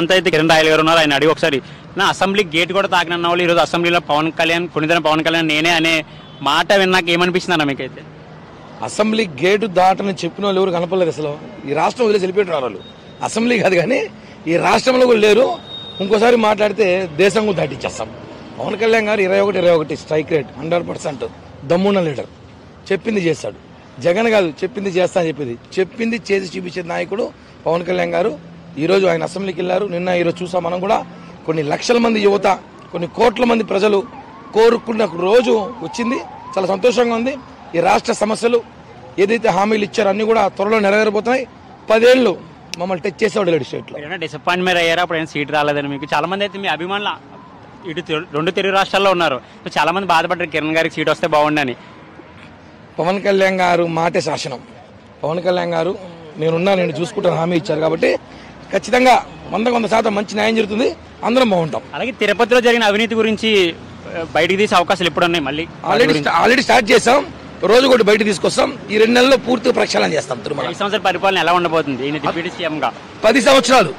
అంత అయితే కిరణ్ రాయల్ గారు ఉన్నారు. ఆయన అడిగి ఒకసారి నా అసెంబ్లీ గేట్ కూడా తాకినన్న వాళ్ళు ఈరోజు అసెంబ్లీలో కొన్నితరం పవన్ కళ్యాణ్ నేనే అనే మాట విన్నాక ఏమనిపిస్తుంది అన్న మీకైతే? అసెంబ్లీ గేటు దాటని చెప్పిన వాళ్ళు ఎవరు కనపడలేదు. అసలు ఈ రాష్ట్రం వదిలేసి వెళ్ళిపోయారు వాళ్ళు. అసెంబ్లీ కాదు కానీ ఈ రాష్ట్రంలో కూడా లేరు. ఇంకోసారి మాట్లాడితే దేశం కూడా దాటిచ్చేస్తాం. పవన్ కళ్యాణ్ గారు 21 స్ట్రైక్ రేట్ 100% దమ్మున్న లీడర్. చెప్పింది చేస్తాడు. జగన్ కాదు చెప్పింది చేస్తా అని చెప్పింది చేసి చూపించే నాయకుడు పవన్ కళ్యాణ్ గారు. ఈరోజు ఆయన అసెంబ్లీకి వెళ్ళారు. నిన్న ఈరోజు చూసాం మనం కూడా. కొన్ని లక్షల మంది యువత, కొన్ని కోట్ల మంది ప్రజలు కోరుకున్న రోజు వచ్చింది. చాలా సంతోషంగా ఉంది. ఈ రాష్ట్ర సమస్యలు ఏదైతే హామీలు ఇచ్చారో అన్ని కూడా త్వరలో నెరవేరబోతున్నాయి. 10 ఏళ్ళు మమ్మల్ని టచ్ చేసేవాడు లేడు స్టేట్లో. డిసప్పాయింట్మెంట్ అయ్యారా? అప్పుడు ఏం సీట్ రాలేదని మీకు? చాలా మంది అయితే మీ అభిమానులు ఇటు 2 తెలుగు రాష్ట్రాల్లో ఉన్నారు. చాలా మంది బాధపడ్డారు కిరణ్ గారికి సీట్ వస్తే బాగుండని. పవన్ కళ్యాణ్ గారు మాటే శాసనం. పవన్ కళ్యాణ్ గారు నేను చూసుకుంటాను హామీ ఇచ్చారు కాబట్టి ఖచ్చితంగా 100% మంచి న్యాయం జరుగుతుంది. అందరం బాగుంటాం. అలాగే తిరుపతిలో జరిగిన అవినీతి గురించి బయటికి తీసే అవకాశాలు ఎప్పుడు ఉన్నాయి? మళ్ళీ ఆల్రెడీ స్టార్ట్ చేసాం. రోజు కూడా బయట తీసుకొస్తాం. ఈ 2 నెలల్లో పూర్తిగా ప్రక్షాళన చేస్తాం. తిరుమల 5 సంవత్సరాల పరిపాలన ఎలా ఉండబోతుంది ఈయన డిప్యూటీ సీఎంగా? 10 సంవత్సరాలు